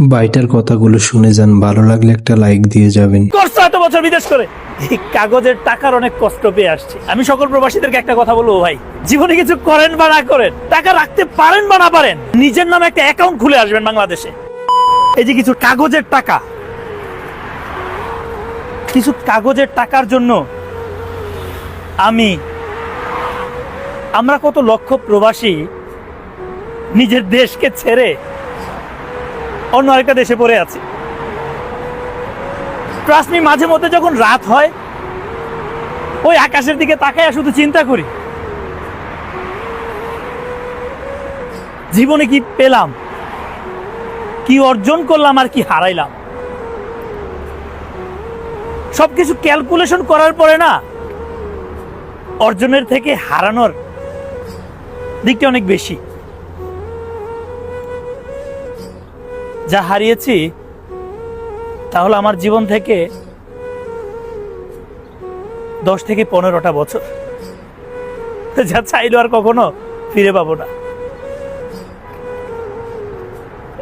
ভাইটার কথাগুলো শুনে যান, ভালো লাগলে একটা লাইক দিয়ে যাবেন। করছো এত বছর বিদেশ করে, এই কাগজের টাকার অনেক কষ্ট পেয়ে আসছি। আমি সকল প্রবাসীদেরকে একটা কথা বলবো, ভাই জীবনে কিছু করেন বা না করেন, টাকা রাখতে পারেন বা না পারেন, নিজের নামে একটা অ্যাকাউন্ট খুলে আসবেন বাংলাদেশে। এই যে কিছু কাগজের টাকা, কিছু কাগজের টাকার জন্য আমরা কত লক্ষ প্রবাসী নিজের দেশকে ছেড়ে অন্য আরেকটা দেশে পড়ে আছি। ট্রাস্ট মি, মাঝে মধ্যে যখন রাত হয় ওই আকাশের দিকে তাকায় শুধু চিন্তা করি, জীবনে কি পেলাম, কি অর্জন করলাম আর কি হারাইলাম। সবকিছু ক্যালকুলেশন করার পরে না, অর্জনের থেকে হারানোর দিকটা অনেক বেশি। যা হারিয়েছি তাহলে আমার জীবন থেকে 10 থেকে 15টা বছর, যা চাইলো আর কখনো ফিরে পাবো না।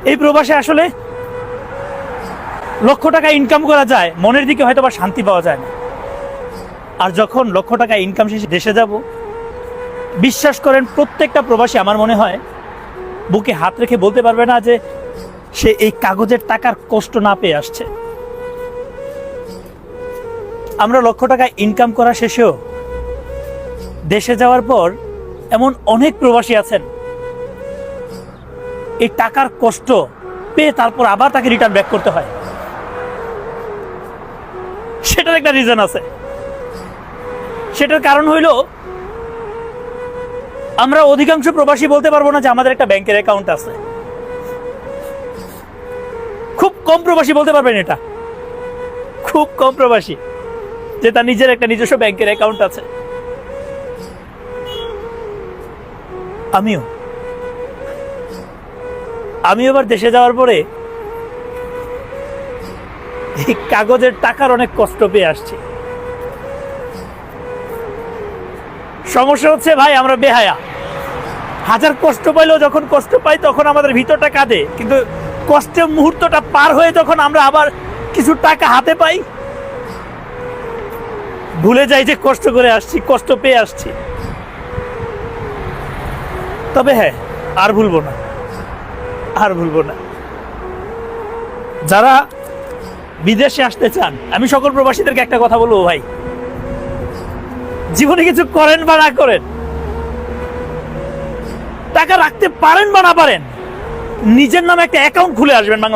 এই প্রবাসে আসলে লক্ষ টাকা ইনকাম করা যায়, মনের দিকে হয়তো বা শান্তি পাওয়া যায় না। আর যখন লক্ষ টাকা ইনকাম শেষে দেশে যাব, বিশ্বাস করেন প্রত্যেকটা প্রবাসী আমার মনে হয় বুকে হাত রেখে বলতে পারবে না যে সে এই কাগজের টাকার কষ্ট না পেয়ে আসছে। আমরা লক্ষ টাকা ইনকাম করা শেষেও দেশে যাওয়ার পর এমন অনেক প্রবাসী আছেন, এই টাকার কষ্ট পেয়ে তারপর আবার তাকে রিটার্ন ব্যাক করতে হয়। সেটার একটা রিজন আছে। সেটার কারণ হইল, আমরা অধিকাংশ প্রবাসী বলতে পারবো না যে আমাদের একটা ব্যাংকের অ্যাকাউন্ট আছে। খুব কম প্রবাসী বলতে পারবেন এটা, খুব কম প্রবাসী যে তার নিজের একটা নিজস্ব ব্যাংকের অ্যাকাউন্ট আছে। আমি এবার দেশে যাওয়ার পরে এই কাগজের টাকার অনেক কষ্ট পেয়ে আসছি। সমস্যা হচ্ছে ভাই, আমরা বেহায়া। হাজার কষ্ট পাইলেও যখন কষ্ট পাই তখন আমাদের ভিতরটা কাঁদে, কিন্তু কষ্টের মুহূর্তটা পার হয়ে যখন আমরা আবার কিছু টাকা হাতে পাই, ভুলে যাই যে কষ্ট করে আসছি, কষ্ট পেয়ে আসছি। তবে হ্যাঁ, আর ভুলবো না, আর ভুলবো না। যারা বিদেশে আসতে চান, আমি সকল প্রবাসীদেরকে একটা কথা বলবো, ভাই জীবনে কিছু করেন বা না করেন, টাকা রাখতে পারেন বা না পারেন, নিজের নামে একটা অ্যাকাউন্ট খুলে আসবেন বাংলাদেশে।